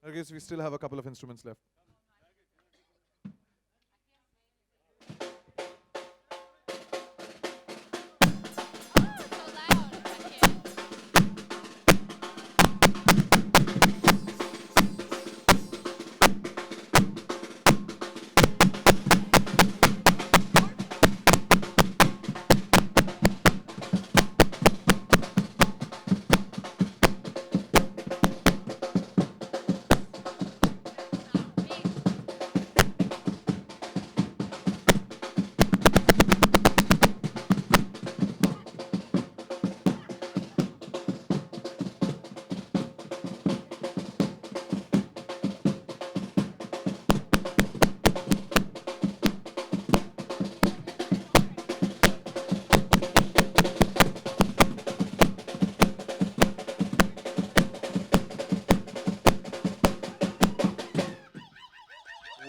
I guess we still have a couple of instruments left.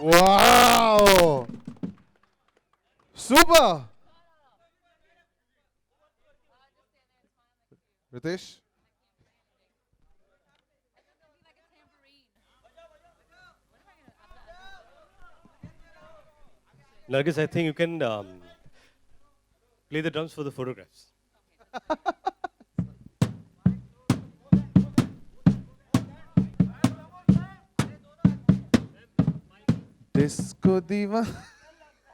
Wow! Super! Ritesh? Nargis, I think you can play the drums for the photographs. Disco Diva.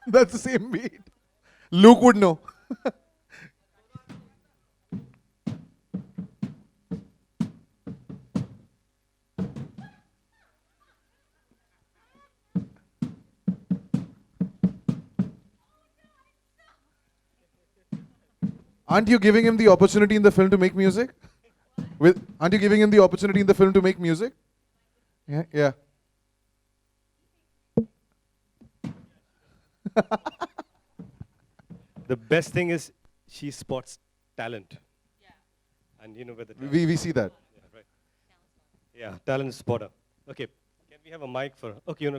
That's the same beat. Luke would know. Aren't you giving him the opportunity in the film to make music? Aren't you giving him the opportunity in the film to make music? Yeah, yeah. The best thing is she spots talent. And you know where the talent We see that. Yeah, right. Yeah, talent spotter. Okay, can we have a mic for? Okay,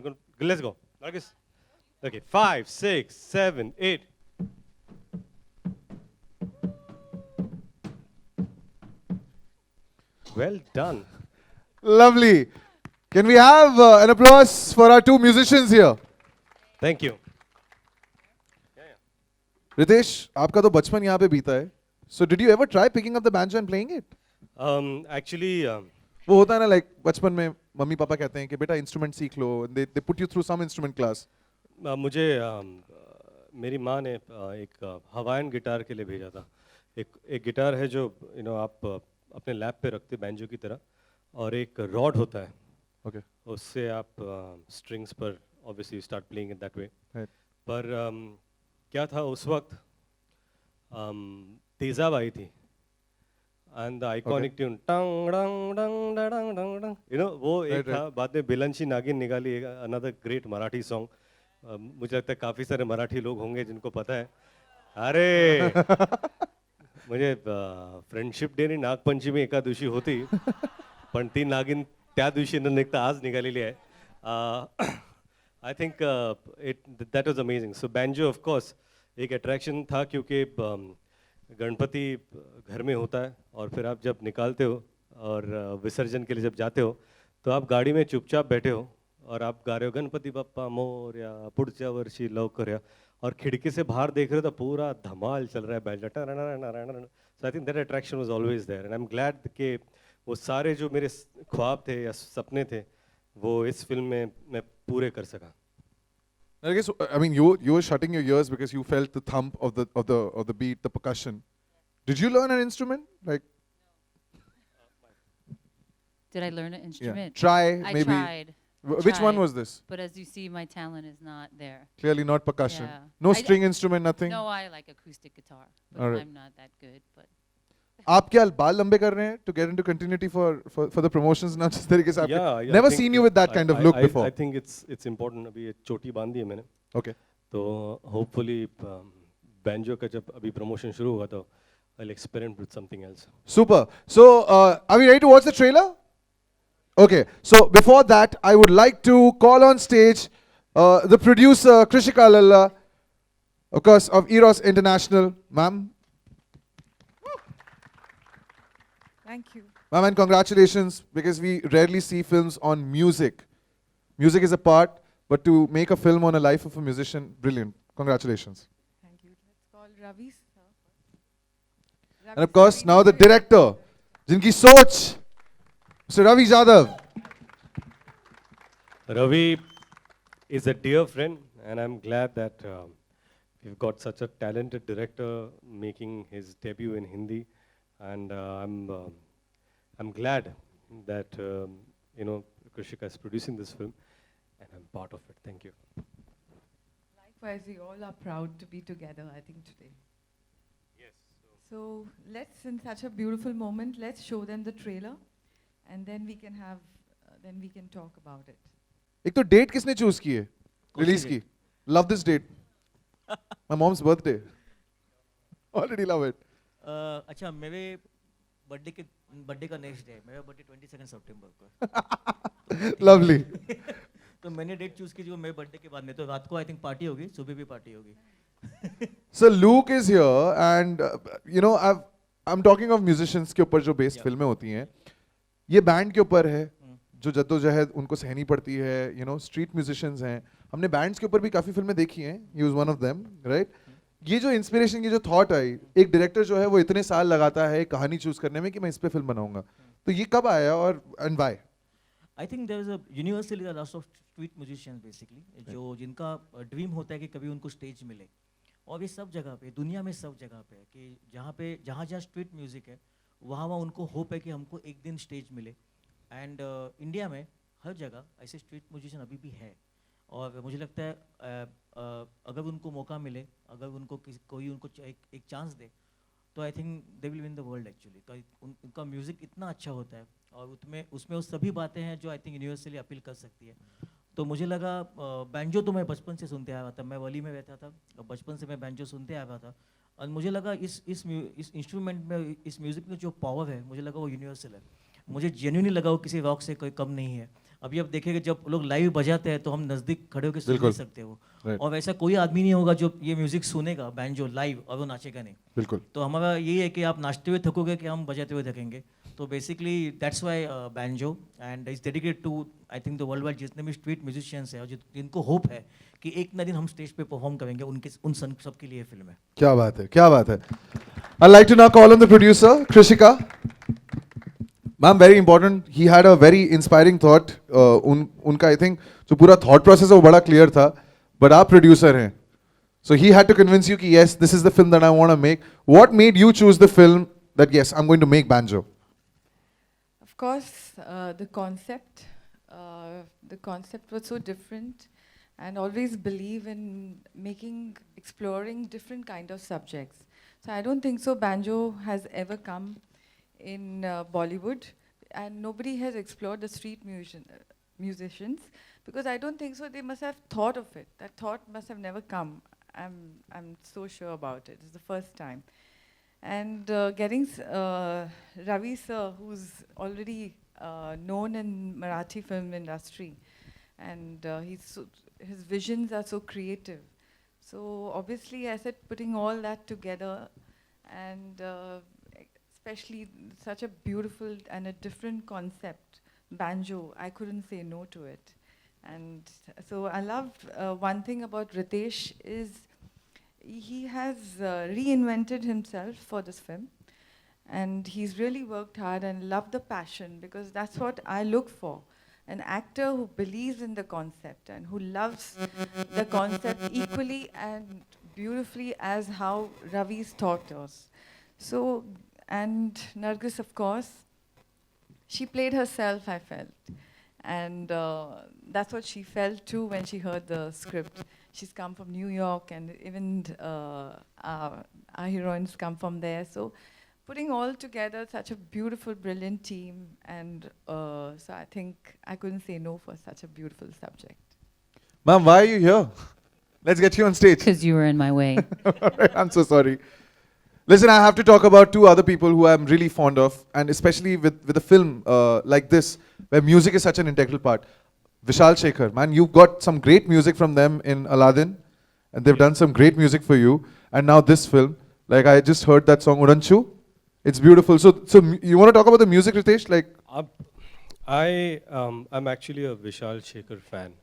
let's go. Nargis. Okay, 5, 6, 7, 8. Well done. Lovely. Can we have an applause for our two musicians here? Thank you. Ritesh, आपका तो बचपन यहाँ पे बीता है. So did you ever try picking up the banjo and playing it? Actually, वो होता है ना, like बचपन में मम्मी पापा कहते हैं कि बेटा इंस्ट्रूमेंट सीख लो. They put you through some instrument class. मुझे मेरी माँ ने एक हवाइन गिटार के लिए भेजा था. एक गिटार है जो आप अपने लैप पे रखते बैंजो की तरह, और एक रॉड होता है. Okay. उससे आप स्ट्रिंग्स पर obviously start playing it that way. Right. पर क्या था उस वक्त, तेजाब आई थी एंड द आइकॉनिक ट्यून टंग डंग डंग डंग डंग डंग, वो एक Right, था. बाद में बिलंची नागिन निकाली, अनदर ग्रेट मराठी सॉन्ग. मुझे लगता है काफ़ी सारे मराठी लोग होंगे जिनको पता है. अरे म्हणजे फ्रेंडशिप डे आणि नागपंचमी एका दिवशी होती, पण ती नागिन त्या दिवशी न निघता आज निघालेली आहे. आई think that was amazing. So banjo of course एक अट्रैक्शन था, क्योंकि गणपति घर में होता है और फिर आप जब निकालते हो और विसर्जन के लिए जब जाते हो, तो आप गाड़ी में चुपचाप बैठे हो और आप गा रहे हो गणपति बप्पा मोरया पुढच्या वर्षी लवकर या, और खिड़की से बाहर देख रहे हो तो पूरा धमाल चल रहा है Banjo. So I think that attraction was always there, and I am glad कि वो सारे जो मेरे ख्वाब थे या सपने थे वो इस फिल्म में मैं पूरे कर सका. I guess I mean you were shutting your ears because you felt the thump of the beat, the percussion. Did you learn an instrument? Like, Did I learn an instrument? try I maybe. tried. Which one tried, was this? But as you see, my talent is not there. Clearly not percussion. Yeah. No I- string instrument, nothing. No, I like acoustic guitar, but All right. I'm not that good. But आप क्या बाल लंबे कर रहे हैं to get into continuity for the promotions now? जिस तरीके से आपने Yeah, never I think seen you with that kind of look before. I think it's important. अभी ये चोटी बांधी है मैंने, Okay. तो होपफुली बैंजो का जब अभी प्रमोशन शुरू होगा तो I'll experiment with something else. Super. So, are we ready to watch the trailer? Okay. So, before that, I would like to call on stage the producer, Krishika Lalla, of course, of Eros International. Ma'am. Thank you. Ma'am, and congratulations, because we rarely see films on music. Music is a part, but to make a film on a life of a musician, brilliant. Congratulations. Thank you. Let's call Ravi sir. And of course, now the director, Jinki Soch, Mr. Ravi Jadhav. Ravi is a dear friend, and I'm glad that we've got such a talented director making his debut in Hindi, and I'm glad that Krishika is producing this film, and I'm part of it. Thank you. Likewise, we all are proud to be together, I think, today. Yes. So let's, in such a beautiful moment, let's show them the trailer, and then we can have, then we can talk about it. एक तो date किसने choose की है release की love this date my mom's birthday already love it अच्छा मेरे birthday का next day मेरा बर्थडे 22 सितंबर को लवली तो मैंने डेट चूज की जो मेरे बर्थडे के बाद में तो रात को आई थिंक पार्टी होगी सुबह भी पार्टी होगी so look is here and you know I am talking of musicians के ऊपर जो बेस्ड फिल्में होती हैं ये बैंड के ऊपर है जो जद्दोजहद उनको सहनी पड़ती है यू नो स्ट्रीट म्यूजिशियंस हैं हमने बैंड्स के ऊपर भी काफ़ी फिल्में देखी हैं he was one of them right ये जो इंस्पिरेशन की जो थॉट आई एक डायरेक्टर जो है वो इतने साल लगाता है एक कहानी चूज करने में कि मैं इस पे फिल्म बनाऊंगा तो ये कब आया और and why I think there is a universally lot of street musicians basically जो जिनका ड्रीम होता है कि कभी उनको स्टेज मिले और ये सब जगह पे दुनिया में सब जगह पे कि जहाँ जहाँ स्ट्रीट म्यूजिक है वहाँ उनको होप है कि हमको एक दिन स्टेज मिले एंड इंडिया में हर जगह ऐसे स्ट्रीट म्यूजिशियन अभी भी है और मुझे लगता है अगर उनको मौका मिले अगर उनको कोई उनको एक चांस दे तो I think they will win the world actually तो उनका म्यूज़िक इतना अच्छा होता है और उसमें वो सभी बातें हैं जो आई थिंक यूनिवर्सली अपील कर सकती है तो मुझे लगा बैंजो तो मैं बचपन से सुनते आया था मैं वली में रहता था बचपन से मैं बैंजो सुनते आया था और मुझे लगा इस इंस्ट्रूमेंट में इस म्यूज़िक में जो पावर है मुझे लगा वो यूनिवर्सल है मुझे जेन्युइनली लगा वो किसी रॉक से कोई कम नहीं है अभी आप देखेंगे जब लोग लाइव बजाते हैं तो हम नज़दीक खड़े होकर सुन नहीं सकते वो और वैसा कोई आदमी नहीं होगा जो ये म्यूजिक सुनेगा बैंजो लाइव और वो नाचेगा नहीं बिल्कुल तो हमारा ये है कि आप नाचते हुए थकोगे कि हम बजाते हुए थकेंगे तो basically that's why Banjo and is dedicated to I think the worldwide जितने भी स्ट्रीट म्यूजिशियंस हैं और जिनको होप है कि एक ना दिन हम स्टेज पे परफॉर्म करेंगे उन सब के लिए फिल्म है क्या बात है I like to now call on the producer Krishika ma'am very important he had a very inspiring thought उनका आई थिंक जो पूरा थॉट प्रोसेस है वो बड़ा क्लियर था बट आप प्रोड्यूसर हैं so he had to convince you कि yes this is the film that I want to make what made you choose the film that yes I am going to make Banjo Of course, the concept was so different, and always believe in exploring different kind of subjects. So I don't think so banjo has ever come in Bollywood, and nobody has explored the street musicians, because I don't think so. They must have thought of it. That thought must have never come. I'm so sure about it. It's the first time. And getting Ravi sir, who's already known in Marathi film industry, and his visions are so creative. So obviously, I said putting all that together, and especially such a beautiful and a different concept, banjo, I couldn't say no to it. And so I love one thing about Ritesh is he has reinvented himself for this film, and he's really worked hard and loved the passion, because that's what I look for. An actor who believes in the concept and who loves the concept equally and beautifully as how Ravi's taught us. So, and Nargis, of course, she played herself, I felt. And that's what she felt too when she heard the script. She's come from New York, and even our heroines come from there. So putting all together such a beautiful, brilliant team, and so I think I couldn't say no for such a beautiful subject. Ma'am, why are you here? Let's get you on stage. Because you were in my way. I'm so sorry. Listen, I have to talk about two other people who I'm really fond of, and especially with a film like this, where music is such an integral part. Vishal Shekhar, man, you've got some great music from them in Aladdin, and they've done some great music for you. And now this film, like I just heard that song Udanchu It's beautiful. So you want to talk about the music, Ritesh? Like, I'm actually a Vishal Shekhar fan,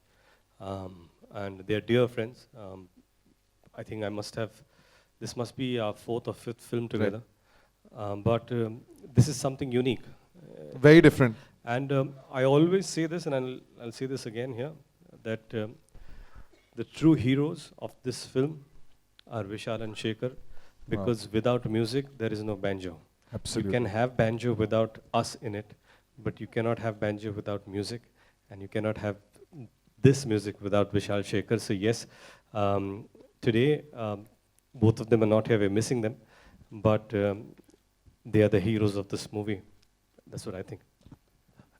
and they're dear friends. I think this must be our fourth or fifth film together. But this is something unique. very different. And I always say this, and I'll say this again here, that the true heroes of this film are Vishal and Shekhar, because without music, there is no banjo. Absolutely. You can have banjo without us in it, but you cannot have banjo without music, and you cannot have this music without Vishal Shekhar. So yes, today, both of them are not here, we're missing them, but they are the heroes of this movie. That's what I think.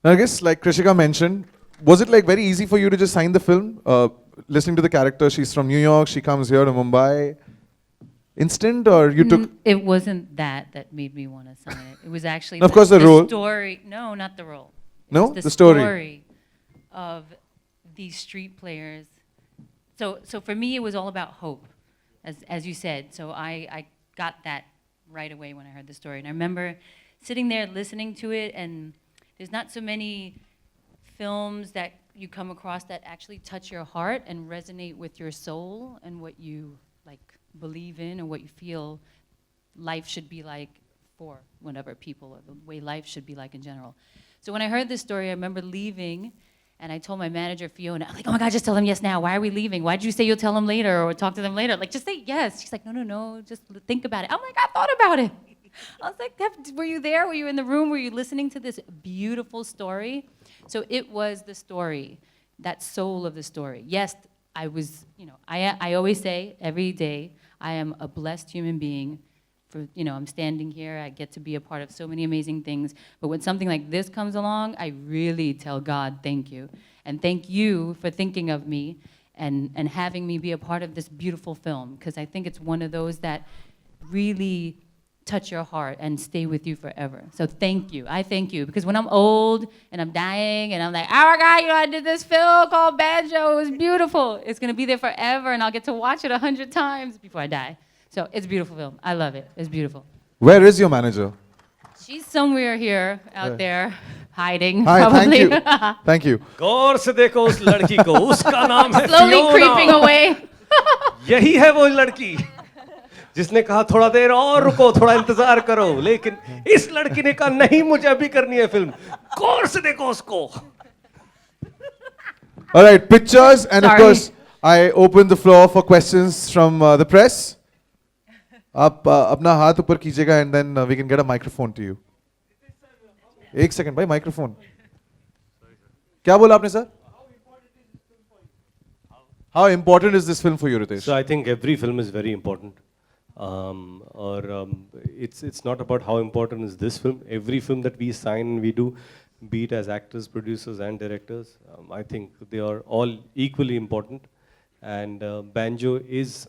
Now, I guess, like Krishika mentioned, was it like very easy for you to just sign the film? Listening to the character, she's from New York, she comes here to Mumbai. Instant, or you took? It wasn't that made me want to sign it. It was actually Of course, the role. story. No, not the role. No? It's The story. story of these street players. So for me, it was all about hope, as you said. So I got that right away when I heard the story. And I remember sitting there listening to it, and there's not so many films that you come across that actually touch your heart and resonate with your soul and what you like believe in and what you feel life should be like for whatever people, or the way life should be like in general. So when I heard this story, I remember leaving, and I told my manager, Fiona, I'm like, oh my God, just tell them yes now. Why are we leaving? Why did you say you'll tell them later or talk to them later? Like, just say yes. She's like, no, just think about it. I'm like, I thought about it. I was like, were you there? Were you in the room? Were you listening to this beautiful story? So it was the story, that soul of the story. Yes, I was, I always say every day, I am a blessed human being. I'm standing here, I get to be a part of so many amazing things. But when something like this comes along, I really tell God, thank you. And thank you for thinking of me and having me be a part of this beautiful film. Because I think it's one of those that really touch your heart and stay with you forever. So thank you. I thank you. Because when I'm old and I'm dying and I'm like, oh my God, I did this film called Banjo. It was beautiful. It's going to be there forever, and I'll get to watch it 100 times before I die. So it's a beautiful film. I love it. It's beautiful. Where is your manager? She's somewhere here, out there, hiding, Hi, probably. thank you. Thank you. गौर से देखो उस लड़की को, उसका नाम है Slowly Fiona. creeping away. यही है वो लड़की जिसने कहा थोड़ा देर और रुको, थोड़ा इंतजार करो, लेकिन इस लड़की ने कहा नहीं, मुझे अभी करनी है फिल्म, गौर से देखो उसको। All right, pictures, and of Sorry. course, I open the floor for questions from the press. आप अपना हाथ ऊपर कीजिएगा, and then we can get a microphone to you. एक second, भाई, microphone. क्या बोला आपने, sir? How important is this film for you, Ritesh? So I think every film is very important. It's not about how important is this film. Every film that we sign, we do, be it as actors, producers, and directors, I think they are all equally important. And Banjo is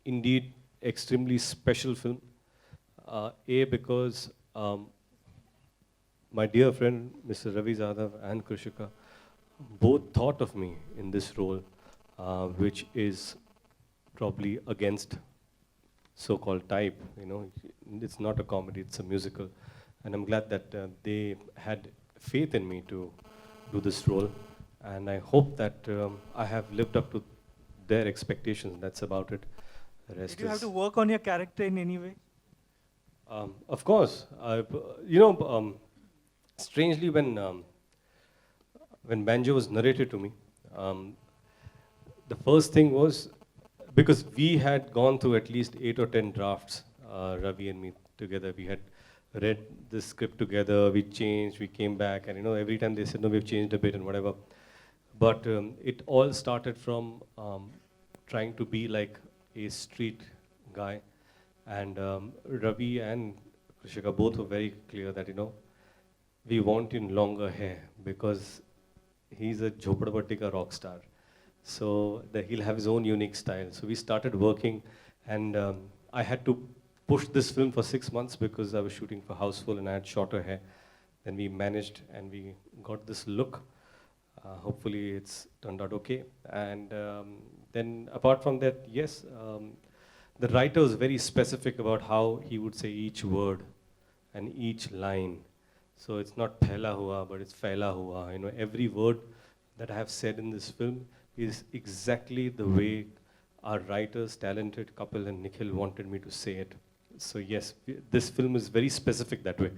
indeed extremely special film. Because my dear friend Mr. Ravi Zadav and Krishika both thought of me in this role, which is probably against so-called type. It's not a comedy, it's a musical. And I'm glad that they had faith in me to do this role. And I hope that I have lived up to their expectations. That's about it. The rest Did you have is, to work on your character in any way? of course, strangely when Banjo was narrated to me, the first thing was, because we had gone through at least 8 or 10 drafts, Ravi and me together. We had read the script together, we changed, we came back, and every time they said, no, we've changed a bit and whatever. But it all started from trying to be like a street guy. And Ravi and Krishika both were very clear that, we want in longer hair because he's a Jhopadapatti ka rock star. So that he'll have his own unique style. So we started working, and I had to push this film for 6 months because I was shooting for Houseful and I had shorter hair. Then we managed and we got this look. Hopefully it's turned out okay. And then apart from that, yes, the writer was very specific about how he would say each word. and each line. So it's not phela hua, but it's fela hua. You know, every word that I have said in this film is exactly the way our writers, talented Kapil and Nikhil, wanted me to say it. So yes, this film is very specific that way.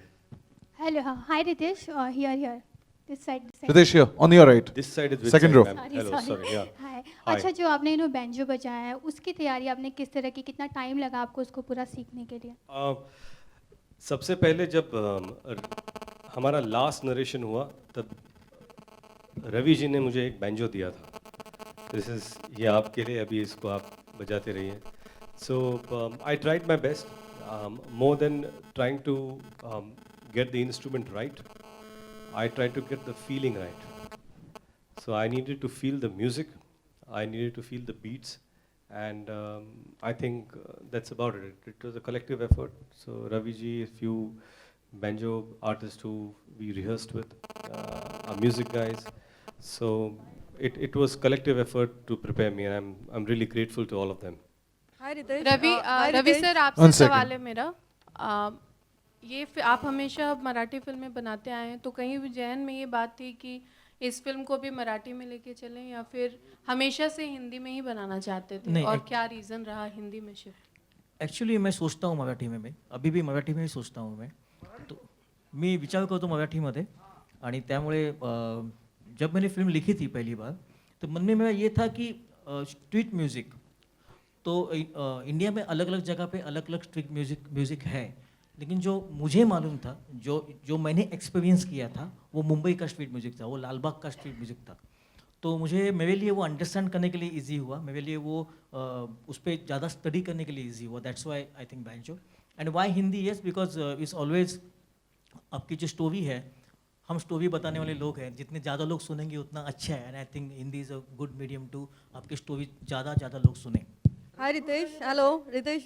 Hello, hi Ritesh, here, this side. Ritesh here, on your right. This side is which Second side, row. ma'am? Hello, sorry, yeah. Hi Hi. अच्छा, जो आपने इन्हों banjo बजाया है उसकी तैयारी आपने किस तरह की, कितना टाइम लगा आपको उसको पूरा सीखने के लिए? सबसे पहले जब हमारा लास्ट नरेशन हुआ तब रवि जी ने मुझे एक बैंजो दिया था. दिस इज ये आपके लिए, अभी इसको आप बजाते रहिए. So I tried my best, more than trying to get the instrument right, I tried to get the feeling right. So I needed to feel the music, I needed to feel the beats, and I think that's about it. It was a collective effort. So Ravi ji, a few banjo artists who we rehearsed with, our music guys. So it was collective effort to prepare me, and I'm really grateful to all of them. Hi Ritesh. Ravi hi Ravi Ritesh. Sir, One आपसे second. सवाल है मेरा. आप हमेशा मराठी फिल्में बनाते आए हैं, तो कहीं भी जहन में ये बात थी कि इस फिल्म को भी मराठी में लेके चलें, या फिर हमेशा से हिंदी में ही बनाना चाहते थे? नहीं, और क्या रीज़न रहा हिंदी में शिफ्ट? ॲक्च्युली मैं सोचता हूँ मराठी में, मैं अभी भी मराठी में ही सोचता हूँ मैं. तो मी विचार करतो मराठीमध्ये, आणि त्यामुळे जब मैंने फिल्म लिखी थी पहली बार, तो मन में मेरा ये था कि स्ट्रीट म्यूज़िक तो इंडिया में अलग अलग जगह पे अलग अलग स्ट्रीट म्यूज़िक है, लेकिन जो मुझे मालूम था, जो मैंने एक्सपीरियंस किया था, वो मुंबई का स्ट्रीट म्यूज़िक था, वो लालबाग का स्ट्रीट म्यूज़िक था. तो मेरे लिए वो अंडरस्टैंड करने के लिए इजी हुआ, मेरे लिए वो उस पर ज़्यादा स्टडी करने के लिए इजी हुआ. That's why I think Banjo. And why Hindi? Yes, because it's always, आपकी जो स्टोरी है, हम स्टोरी बताने वाले लोग हैं, जितने ज़्यादा लोग सुनेंगे उतना अच्छा है. And I think Hindi is a good medium to आपकी स्टोरी ज़्यादा लोग सुने. Hi Ritesh. Hello Ritesh.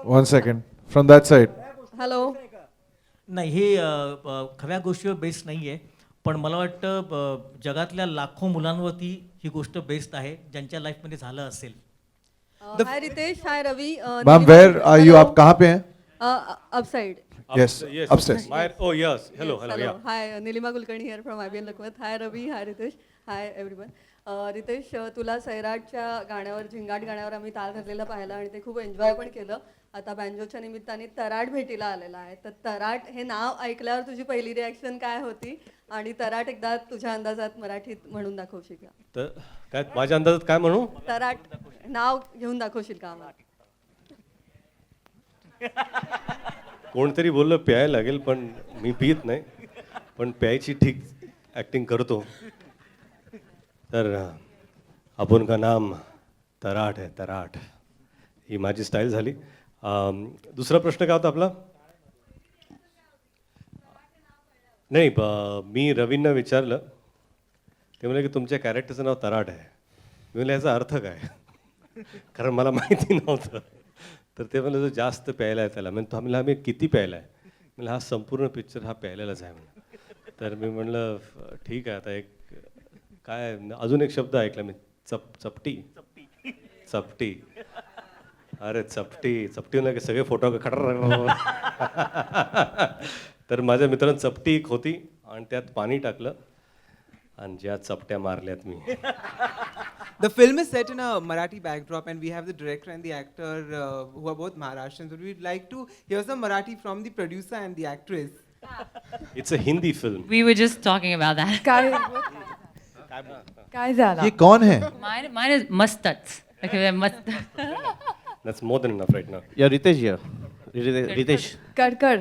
One second. From that side. Hello. नाही, हे खऱ्या गोष्टीवर बेस्ड नाही आहे, पण मला वाटतं जगातल्या लाखो मुलांवरती ही गोष्ट बेस्ड आहे, ज्यांच्या लाईफमध्ये झालं असेल. हाय रितेश. हाय Ravi. Ma'am, where are you? आप कहाँ पे हैं? Upside. Yes, upstairs. Oh yes, hello, yeah. Hi, Neelima Kulkarni here from IBN Lakhpat. Hi Ravi. Hi Ritesh. Hi everyone. Ritesh, तुला सैराटच्या गाण्यावर, झिंगाट गाण्यावर आम्ही ताल धरलेला पाहिला आणि ते खूप एन्जॉय पण केलं. आता बँजोच्या निमित्ताने तराट भेटीला आलेला आहे, तर तराट हे नाव ऐकल्यावर तुझी पहिली रिॲक्शन काय होती, आणि तराट एकदा तुझ्या अंदाजात मराठीत म्हणून दाखवशील का? तर काय माझ्या अंदाजात काय म्हणू? तराट नाव घेऊन दाखवशील का आम्हाला? कोणतरी बोललं प्यायला लागेल, पण मी पित नाही, पण प्यायची ठीक ॲक्टिंग करतो. तर आपण का नाम तराट आहे, तराट ही माझी स्टाईल झाली. दुसरा प्रश्न काय होता आपला? नाही, मी रवींना विचारलं, ते म्हणाले की तुमच्या कॅरेक्टरचं नाव तराट आहे. मी म्हणलं याचा अर्थ काय, कारण मला माहिती नव्हतं. तर ते म्हणलं जो जास्त प्यायला आहे त्याला. म्हणजे तो आम्हाला आम्ही किती प्यायला आहे? म्हणजे हा संपूर्ण पिक्चर हा प्यायलेलाच आहे म्हणलं. तर मी म्हणलं ठीक आहे, आता एक काय अजून एक शब्द ऐकला मी, चपटी. अरे चपटी म्हणजे सगळे फोटो खटर. तर माझ्या मित्रांनी चपटी एक होती आणि त्यात पाणी टाकलं आणि ज्या चपट्या मारल्यात मी. The film is set in a Marathi backdrop, and we have the director and the actor who are both Maharashtrians. So we'd like to hear some Marathi from the producer and the actress. It's a Hindi film. We were just talking about that. काय झालं? ये कौन है? Mine is Mustats. Okay, they're Mustats. That's more than enough right now. Yeah, Ritesh here. Ritesh. कडकड.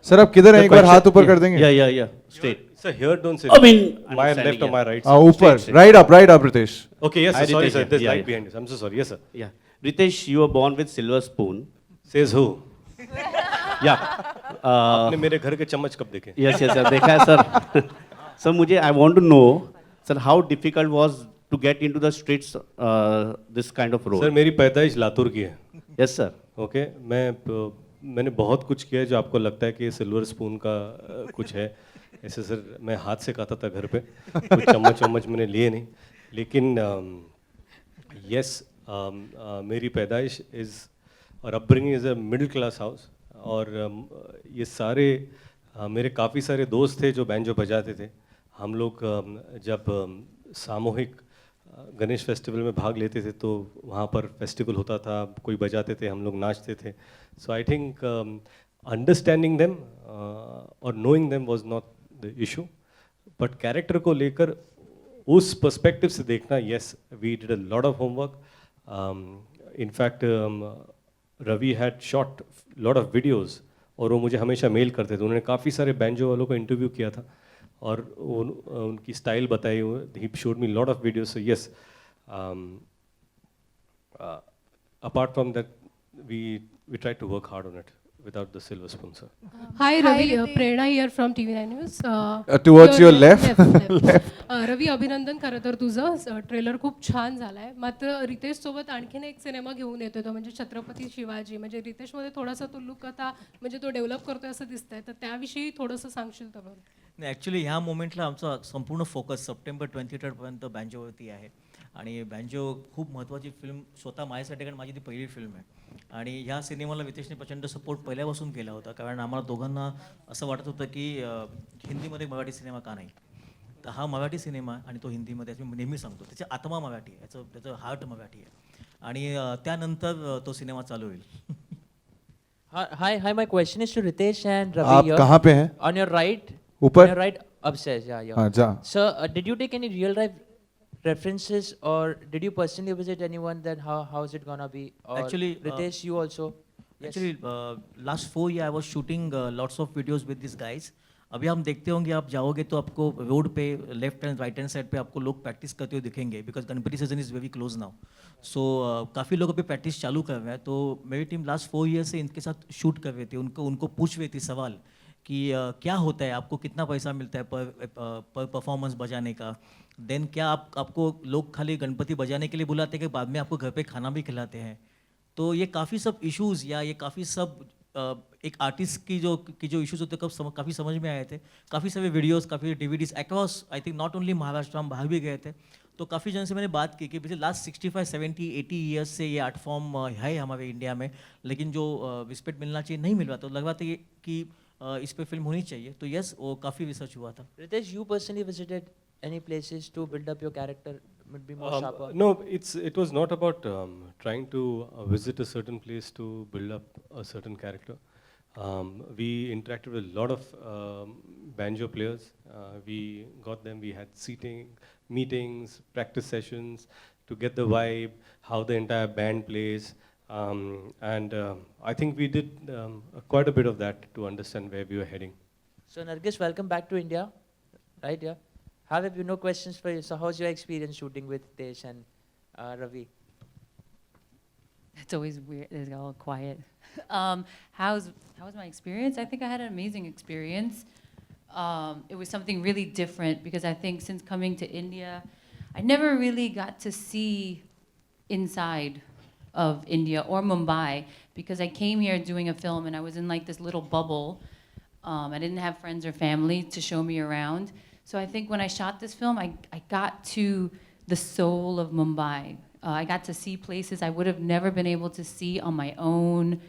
Sir आप किधर हैं? एक बार हाथ ऊपर कर देंगे? Yeah. Straight. So here don't say I mean, my I'm left or standing my here. right. हाँ, ऊपर. Straight. Right up, Ritesh. Okay, yes, Hi, sir, sorry Ritesh sir. here. There's Yeah, light yeah. behind you. I'm so sorry. Yes, sir. Yeah. Ritesh, you were born with silver spoon. Says who? Yeah. आपने मेरे घर के चम्मच कब देखे? Yes, sir. देखा है sir. Sir, मुझे I want to know, sir, how difficult was to get into the streets this kind of role? Sir मेरी पैदाइश लातूर की है. Yes, sir. ओके, मैंने बहुत कुछ किया है जो आपको लगता है कि सिल्वर स्पून का कुछ है. ऐसे सर मैं हाथ से खाता था घर पे, कुछ चम्मच मैंने लिए नहीं. लेकिन यस, मेरी पैदाइश इज़ और upbringing is a middle class house. और ये सारे मेरे काफ़ी सारे दोस्त थे जो बैंजो बजाते थे. हम लोग जब सामूहिक गणेश फेस्टिवल में भाग लेते थे तो वहाँ पर फेस्टिवल होता था, कोई बजाते थे, हम लोग नाचते थे. So I think understanding them और knowing them was not the issue, but character को लेकर उस पर्सपेक्टिव से देखना, yes we did a lot of homework. In fact Ravi had shot lot of videos और वो मुझे हमेशा मेल करते थे. उन्होंने काफ़ी सारे बैंजो वालों को इंटरव्यू किया था और उनकी स्टाइल बताई. He showed me lot of videos. So yes, apart from that we tried to work hard on it without the silver spoon, sir. Hi Ravi, Prerna here from TV9 News. Towards your left. रवी, अभिनंदन खरं तर तुझं. Trailer खूप छान झालाय. मात्र रितेश सोबत आणखीन एक सिनेमा घेऊन येतोय तो म्हणजे छत्रपती शिवाजी. म्हणजे रितेशमध्ये थोडासा तो लुक आता म्हणजे तो डेव्हलप करतोय असं दिसतंय, तर त्याविषयी थोडंसं सांगशील तर बरं. नाही ॲक्च्युली ह्या मोमेंटला आमचा संपूर्ण फोकस सप्टेंबर 23पर्यंत बँजोवरती आहे. आणि बँजो खूप महत्त्वाची फिल्म स्वतः माझ्यासाठी, कारण माझी ती पहिली फिल्म आहे. आणि ह्या सिनेमाला रितेशने प्रचंड सपोर्ट पहिल्यापासून केला होता, कारण आम्हाला दोघांना असं वाटत होतं की हिंदीमध्ये मराठी सिनेमा का नाही. तर हा मराठी सिनेमा आणि तो हिंदीमध्ये, मी नेहमी सांगतो त्याची आत्मा मराठी आहे, त्याचं हार्ट मराठी आहे. आणि त्यानंतर तो सिनेमा चालू होईल. Hi, my question is to Ritesh and Ravi. आप here. कहाँ पे हैं? On your right. ऊपर? On your right, upstairs. Yeah. हाँ जा. So, did you take any real life references, or did you personally visit anyone? Then how is it gonna be? Or Actually, Ritesh, you also. Yes. Actually, last 4 years I was shooting lots of videos with these guys. अभी हम देखते होंगे, आप जाओगे तो आपको road पे left and right hand side पे आपको लोग प्रैक्टिस करते हुए दिखेंगे, because Ganpati season is very close now. So काफ़ी लोग अभी प्रैक्टिस चालू कर रहे हैं. तो मेरी टीम लास्ट 4 ईयर से इनके साथ शूट कर रही थी. उनको पूछ रही थी सवाल कि क्या होता है, आपको कितना पैसा मिलता है पर परफॉर्मेंस बजाने का. देन क्या आपको लोग खाली गणपति बजाने के लिए बुलाते हैं कि बाद में आपको घर पे खाना भी खिलाते हैं. तो ये काफ़ी सब इश्यूज़ या ये काफ़ी सब एक आर्टिस्ट की जो इश्यूज होते काफ़ी समझ में आए थे. काफ़ी सारे वीडियोस, काफ़ी DVDs across, I think not only Maharashtra, हम बाहर भी गए थे. तो काफ़ी जन से मैंने बात की कि पिछले लास्ट 65, 70, 80 ईयर्स से ये आर्ट फॉर्म है हमारे इंडिया में, लेकिन जो रिस्पेक्ट मिलना चाहिए नहीं मिल रहा. तो लग रहा था कि इस पर फिल्म होनी चाहिए. तो यस, वो काफ़ी रिसर्च हुआ था. Ritesh, you personally visited any places to build up your character? Would be more sharper. No, it was not about trying to visit a certain place to build up a certain character. We interacted with a lot of banjo players. We got them. We had meetings, practice sessions to get the vibe, how the entire band plays. And I think we did quite a bit of that to understand where we were heading. So Nargis, welcome back to India. Right, yeah. Have you no questions for you? So how's your experience shooting with Ritesh and Ravi? It's always weird. It's all quiet. How's my experience? I think I had an amazing experience. It was something really different because I think since coming to India, I never really got to see inside of India or Mumbai because I came here doing a film and I was in like this little bubble. I didn't have friends or family to show me around. So I think when I shot this film, I got to the soul of Mumbai. I got to see places I would have never been able to see on my own,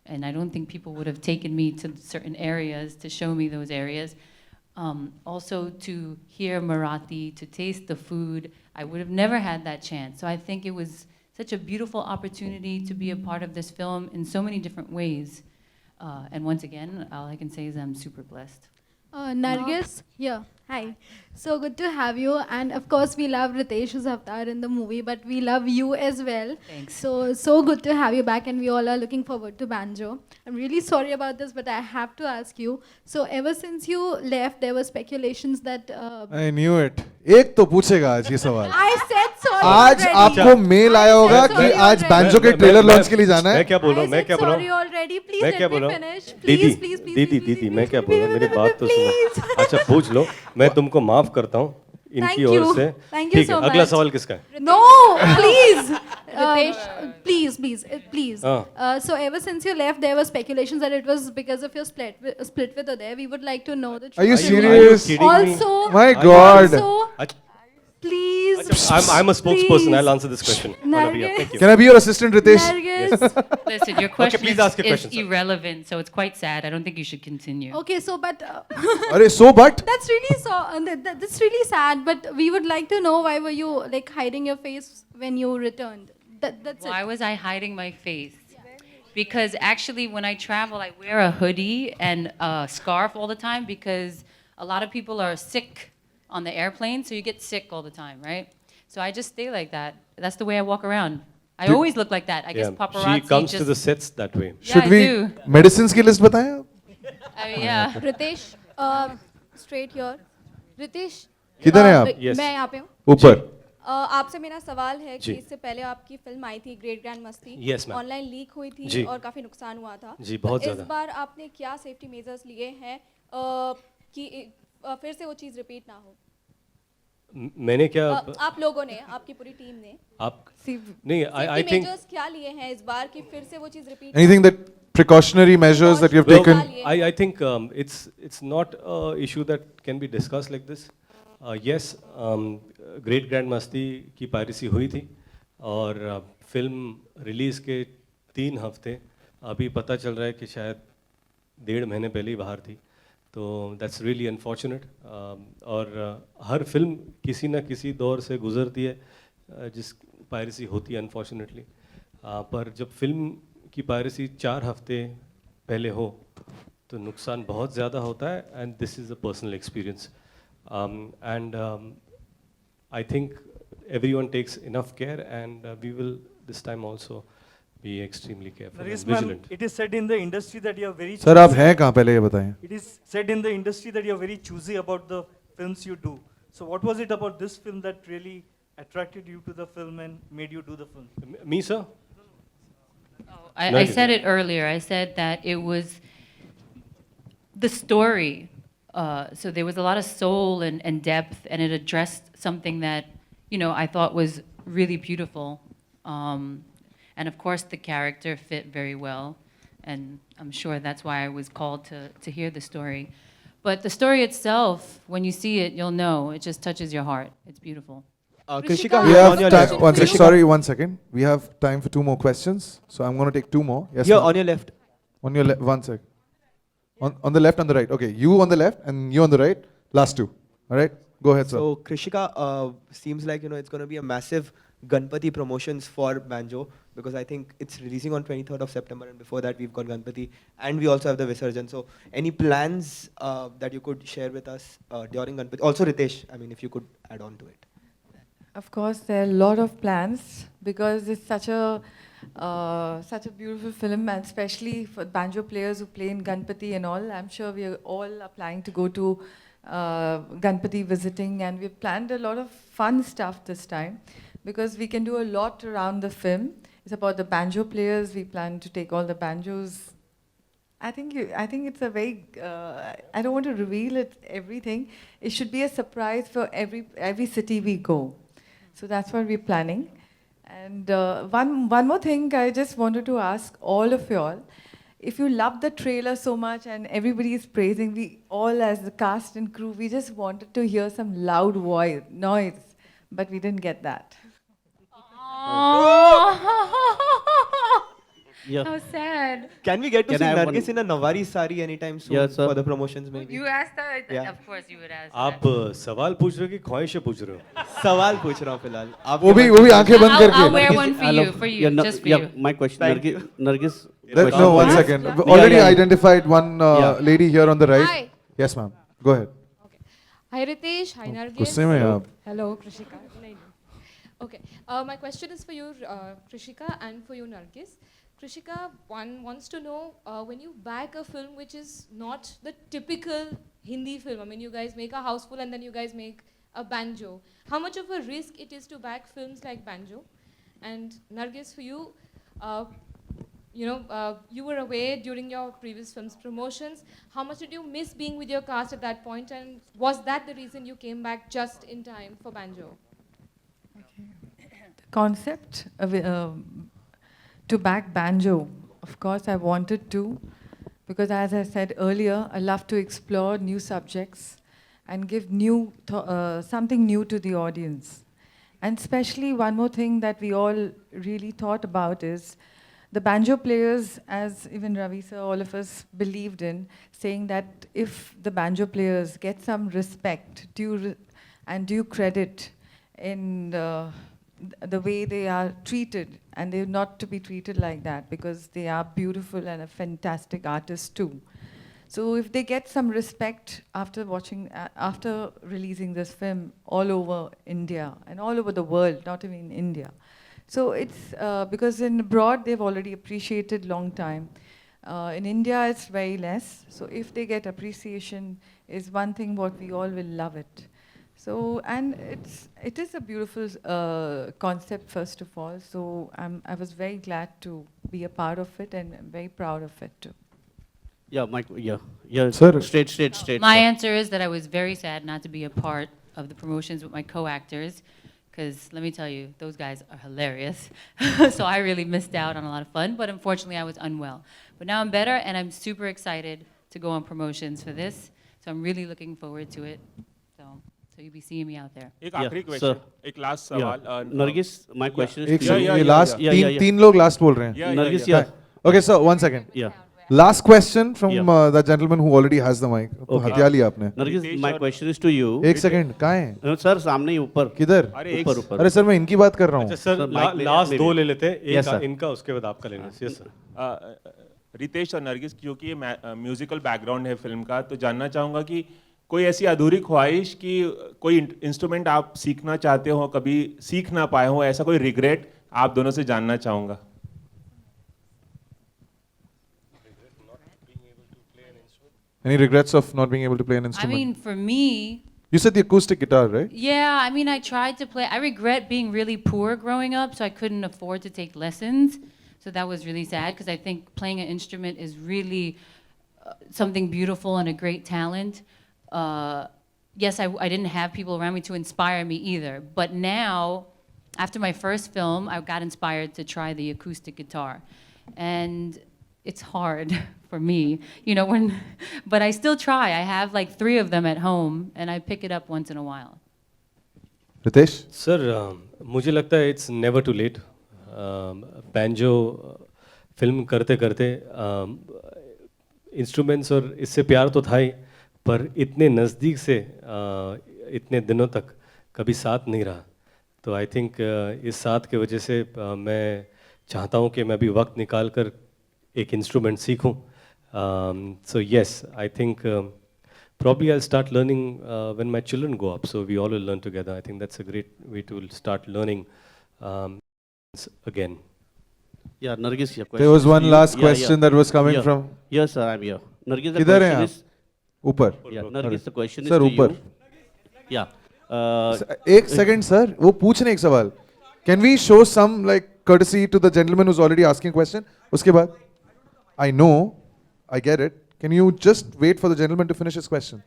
and I don't think people would have taken me to certain areas to show me those areas. Also to hear Marathi, to taste the food, I would have never had that chance. So I think it was such a beautiful opportunity to be a part of this film in so many different ways. And once again, all I can say is I'm super blessed. Nargis, yeah, hi. So good to have you. And of course, we love Ritesh's avatar in the movie, but we love you as well. Thanks. So good to have you back, and we all are looking forward to Banjo. I'm really sorry about this, but I have to ask you. So ever since you left, there were speculations that. I knew it. एक तो पूछेगा आज ये सवाल. I said sorry. आज already. आपको mail आया होगा I said कि sorry आज already. बैंजो के ट्रेलर लॉन्च के लिए जाना है. मैं क्या बोल रहा हूँ? मैं I क्या said बोल रहा sorry हूँ? already. Please मैं let क्या me बोल रहा हूँ? finish. दीदी, Please, please, दीदी, please, दीदी, please, मैं क्या please, बोल रहा हूँ? मेरी please, बात तो please. सुनो. अच्छा, पूछ लो. मैं तुमको माफ करता हूँ इनकी Thank ओर you. से. Thank you ठीक है. so अगला much. सवाल किसका है? No, please. Please. हाँ. So ever since you left, there were speculations that it was because of your split with Uday. We would like to know the truth. Are you Are you serious? kidding me? Also, My God. also, अच्छा, please. I'm a spokesperson. please. I'll answer this question. Nargis. Thank you. Can I be your assistant, Ritesh? Nargis, is Listen, your question please ask your is question, sir. irrelevant, so it's quite sad. I don't think you should continue. okay. So, but अरे so but that's really that's really sad. But we would like to know why were you like hiding your face when you returned? That's Why it. was I hiding my face? Because actually, when I travel, I wear a hoodie and a scarf all the time because a lot of people are sick on the airplane, so you get sick all the time, right? So I just stay like that. That's the way I walk around. I always look like that. I guess paparazzi She comes just, to the sets that way. Yeah, should I we do. medicines की list बताएं आप? I mean, yeah. Ritesh straight here Ritesh किधर हैं आप? Yes. मैं यहाँ पे हूँ ऊपर. आपसे मेरा सवाल है कि जी। इससे पहले आपकी फिल्म आई थी ग्रेट ग्रैंड मस्ती Yes, ma'am. ऑनलाइन लीक हुई थी जी। और काफ़ी नुकसान हुआ था जी, बहुत तो इस ज़्यादा। बार आपने क्या सेफ्टी मेजर्स लिए हैं कि फिर से वो चीज़ रिपीट ना हो मैंने क्या आप लोगों ने आपकी पूरी टीम ने आप नहीं आई सेफ्टी थिंक मेजर्स क्या लिए हैं इस बार कि फिर से वो चीज़ repeat Anything that precautionary measures that you've Well, taken? I think it's not a issue that can be discussed like this. Yes, great grand मस्ती की पायरेसी हुई थी और फिल्म रिलीज़ के 3 हफ्ते अभी पता चल रहा है कि शायद 1.5 महीने पहले ही बाहर थी, तो दैट्स रियली अनफॉर्चुनेट। और हर फिल्म किसी ना किसी दौर से गुजरती है जिस पायरेसी होती है अनफॉर्चुनेटली, पर जब फिल्म की पायरेसी 4 हफ्ते पहले हो तो नुकसान बहुत ज़्यादा होता है and this is a personal experience and I think everyone takes enough care and we will this time also be extremely careful Nargis and ma'am, vigilant. it is said in the industry that you are very sir आप choosy. हैं कहाँ पहले ये बताएं? It is said in the industry that you are very choosy about the films you do. So what was it about this film that really attracted you to the film and made you do the film? Me, sir? I Nargis. said it earlier. I said that it was the story. So there was a lot of soul and depth, and it addressed something that, you know, I thought was really beautiful. And of course, the character fit very well. And I'm sure that's why I was called to hear the story. But the story itself, when you see it, you'll know. It just touches your heart. It's beautiful. Krishika, We have on your time. left. One second. Sorry, 1 second. We have time for 2 more questions, so I'm going to take 2 more. Yes. Here ma'am. on your left. On your left. 1 sec. On the left and the right. Okay, you on the left and you on the right. Last 2. All right. Go ahead, sir. So Krishika, seems like it's going to be a massive Ganpati promotions for Banjo because I think it's releasing on 23rd of September and before that we've got Ganpati and we also have the Visarjan. So any plans that you could share with us during Ganpati? Also Ritesh, I mean if you could add on to it. Of course, there are a lot of plans because it's such a beautiful film, and especially for banjo players who play in Ganpati and all. I'm sure we are all applying to go to Ganpati visiting, and we've planned a lot of fun stuff this time because we can do a lot around the film. It's about the banjo players. We plan to take all the banjos. I think it's a very. I don't want to reveal everything. It should be a surprise for every city we go. So that's what we're planning. And one more thing, I just wanted to ask all of you all, if you love the trailer so much and everybody is praising, we all as the cast and crew, we just wanted to hear some loud noise, but we didn't get that. Yeah. How sad. Can we get to Can see I have Nargis one- in a Nawari sari anytime soon Yeah, sir. for the promotions maybe? You asked that? Yeah. Of course you would ask आप that. सवाल पूछ रहे हो कि ख्वाहिशें पूछ रहे हो? सवाल पूछ रहा हूँ फिलहाल. वो भी आंखें बंद I'll करके. wear one for you, Yeah, just for yeah, you. my question. Thank Nargis. That, no, 1 second. We've already identified one lady here on the right. Hi. Yes, ma'am. Go ahead. Hi Ritesh, hi Nargis. गुस्से में हैं आप. Hello Krishika. Okay, my question is for you Krishika and for you Nargis. Krishika, one wants to know when you back a film which is not the typical Hindi film. I mean, you guys make a houseful and then you guys make a banjo. How much of a risk it is to back films like Banjo? And Nargis, for you, you were away during your previous film's promotions. How much did you miss being with your cast at that point? And was that the reason you came back just in time for Banjo? The concept of, to back banjo, of course I wanted to, because as I said earlier, I love to explore new subjects and give something new to the audience. And especially one more thing that we all really thought about is the banjo players, as even Ravi sir, all of us believed in, saying that if the banjo players get some respect, and due credit in the way they are treated, and they're not to be treated like that because they are beautiful and a fantastic artist too. So if they get some respect after after releasing this film all over India and all over the world, not even in India. So it's because in abroad they've already appreciated long time. In India it's very less. So if they get appreciation is one thing what we all will love it. So and it is a beautiful concept first of all. So I was very glad to be a part of it and I'm very proud of it too. Yeah, Mike. Yeah. Sir. Straight. My sir. answer is that I was very sad not to be a part of the promotions with my co-actors, because let me tell you, those guys are hilarious. So I really missed out on a lot of fun, but unfortunately I was unwell. But now I'm better, and I'm super excited to go on promotions for this. So I'm really looking forward to it. So you'll be seeing me out there. एक Yeah, आखिरी sir. Question, एक last Yeah. सवाल. Nargis, my question is एक to second, you. ये last तीन लोग last बोल रहे हैं. Nargis, yeah. yeah. Okay, sir, 1 second. Yeah. Last question from Yeah. the gentleman who already has the mic. Okay. हथिया लिया आपने. Nargis, Ritesh my और- question is to you. एक सेकंड, कहाँ है? Sir, सामने ही ऊपर. किधर? अरे एक ऊपर. अरे सर मैं इनकी बात कर रहा हूँ. अच्छा सर, Sir, mic ले- लास्ट ले दो लीजिए। ले लेते हैं, Yes, एक sir. इनका उसके बाद आपका लेना. Yes sir. रितेश और नरगिस, क्योंकि ये म्यूजिकल बैकग्राउंड है फिल्म का, तो जानना चाहूँगा कि कोई ऐसी अधूरी ख्वाहिश कि कोई इंस्ट्रूमेंट आप सीखना चाहते हो, कभी सीख ना पाए हो, ऐसा कोई रिग्रेट आप दोनों से जानना चाहूँगा. Any regrets of not being able to play an I instrument? mean, for me, You said the acoustic guitar, right? yeah, I mean, I tried to play. I regret being really poor growing up, so I couldn't afford to take lessons. So that was really sad, because I think playing an instrument is really something beautiful and a great talent. Yes, I didn't have people around me to inspire me either. But now, after my first film, I got inspired to try the acoustic guitar. And it's hard for me, you know, but I still try. I have like 3 of them at home, and I pick it up once in a while. Ritesh? Sir मुझे लगता है it's never too late. Banjo film करते करते instruments और इससे प्यार तो था ही, पर इतने नज़दीक से इतने दिनों तक कभी साथ नहीं रहा. तो आई थिंक इस साथ की वजह से मैं चाहता हूँ कि मैं भी वक्त निकाल कर एक इंस्ट्रूमेंट सीखूं. So yes, I think probably I'll start learning when my children grow up, so we all will learn together. I think that's a great way to start learning again. Yeah, Nargis, your question. There was is one to you. last Yeah, question that was coming Yeah. from. Yes, sir, I'm here. Nargis, the किधर हैं question आप? is. ऊपर. Yeah, Nargis, the question Sir, is to ऊपर. you. Yeah. एक second sir, वो पूछने एक सवाल. Can we show some like courtesy to the gentleman who's already asking question? उसके बाद, I know, I get it. Can you just wait for the gentleman to finish his question?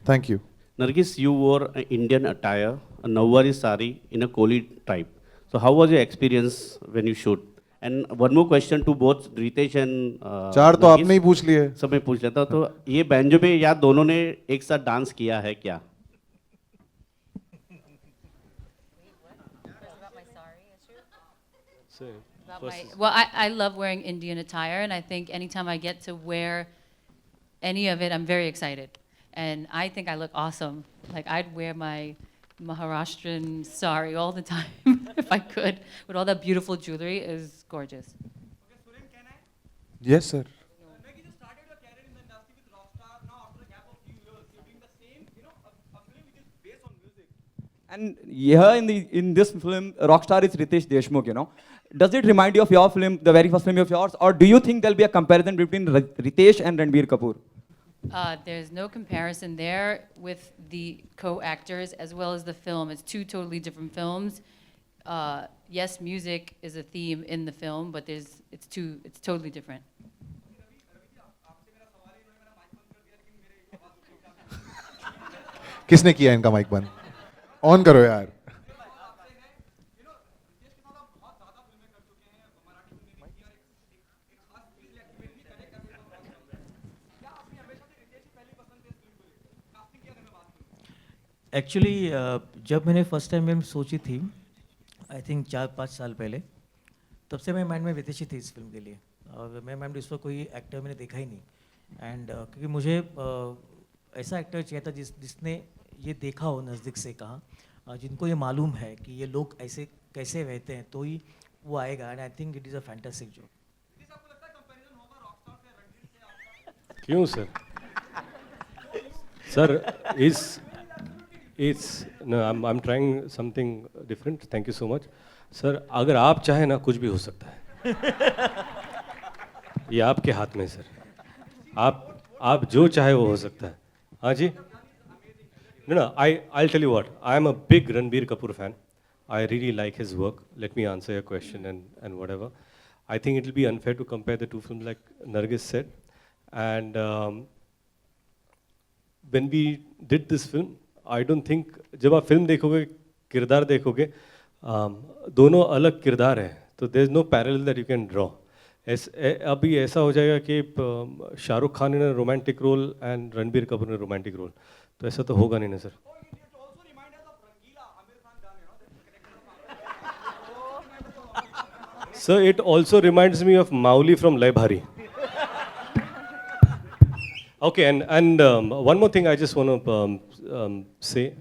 Thank you. Nargis, you wore an Indian attire, a Nawari sari in a Koli tribe. So how was your experience when you shoot? And one more question to both Ritesh and 4 तो Nargis. आपने ही पूछ लिए. सब मैं पूछ लेता हूँ. तो ये बैंजो पे या दोनों ने एक साथ डांस किया है क्या? Well, I love wearing Indian attire, and I think anytime I get to wear any of it, I'm very excited. And I think I look awesome. Like, I'd wear my Maharashtrian sari all the time if I could, with all that beautiful jewelry. It was gorgeous. Yes, sir. And here in this film, Rockstar is Ritesh Deshmukh, you know. Does it remind you of your film, the very first film of yours, or do you think there'll be a comparison between Ritesh and Ranbir Kapoor? There's no comparison there with the co-actors as well as the film. It's 2 totally different films. Yes, music is a theme in the film, but it's totally different. किसने किया इनका mic बंद? On करो यार. Actually जब मैंने first time film सोची थी, I think 4-5 साल पहले, तब से मैं माइंड में विदेशी थी इस फिल्म के लिए, और मैं माइंड इस वक्त कोई एक्टर मैंने देखा ही नहीं, एंड क्योंकि मुझे ऐसा एक्टर चाहिए था जिसने ये देखा हो नज़दीक से, कहा जिनको ये मालूम है कि ये लोग ऐसे कैसे रहते हैं, तो ही वो आएगा, and I think it is a fantastic job. क्यों sir? Sir it's no, I'm trying something different. Thank you so much. Sir अगर आप चाहें ना कुछ भी हो सकता है. ये आपके हाथ में है सर. आप जो चाहे वो हो सकता है. हाँ जी. No, I'll tell you what. I am a big Ranbir Kapoor fan. I really like his work. Let me answer your question and whatever. I think it will be unfair to compare the two films, like Nargis said. And when we did this film, I don't think जब आप film देखोगे, किरदार देखोगे, दोनों अलग किरदार हैं, तो there is no parallel that you can draw. अभी ऐसा हो जाएगा कि शाहरुख खान ने romantic role and Ranbir Kapoor ने रोमांटिक रोल, तो ऐसा तो होगा नहीं ना sir. Sir, it also reminds me of Mauli from Lay Bhari. Okay, and one more thing I just want to say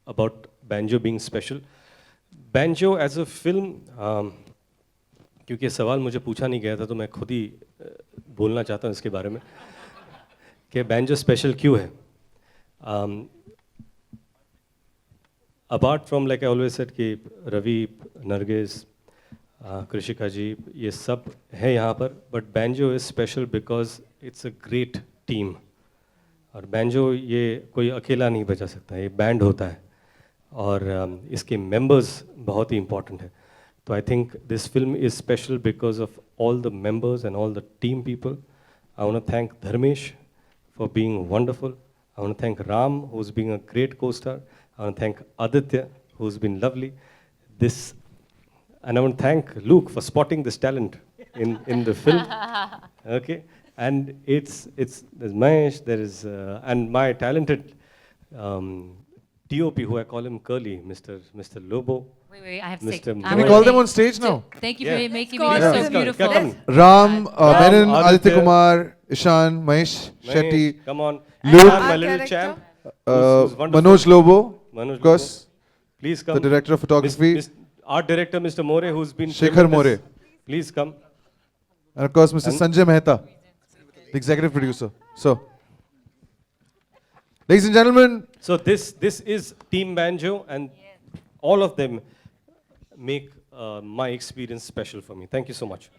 about Banjo being special. Banjo as a film, क्योंकि ये सवाल मुझे पूछा नहीं गया था, तो मैं खुद ही बोलना चाहता हूँ इसके बारे में कि Banjo special क्यों है. Apart from, like I always said, कि रवि, नरगिस, कृषिका जी, ये सब हैं यहाँ पर, but banjo is special because it's a great team. और बैंजो ये कोई अकेला नहीं बजा सकता, ये बैंड होता है, और इसके मेंबर्स बहुत ही इंपॉर्टेंट है. तो I think this film is special because of all the members and all the team people. I want to thank Dharmesh for being wonderful. I want to thank Ram, who is being a great co-star. I want to thank Aditya, who's been lovely. And I want to thank Luke for spotting this talent in the film. Okay, and there's Mahesh, there is and my talented DOP, who I call him Curly, Mr. Lobo. Wait, I have to say. Can we call them on stage now? Thank you Yeah. for making me look so beautiful. Ram, Menon, Aditya, Aditya Kumar, Ishan, Mahesh Shetty, Come on. Luke, My little champ. who's wonderful. Manoj Lobo, Manoj of course, Lobo. Please come. the director of photography, Art director Mr. More, who's been Shekhar tremendous. More. Please come. and of course Mr. Sanjay Mehta, the executive producer. So, ladies and gentlemen, So this is Team Banjo, and all of them make my experience special for me. Thank you so much.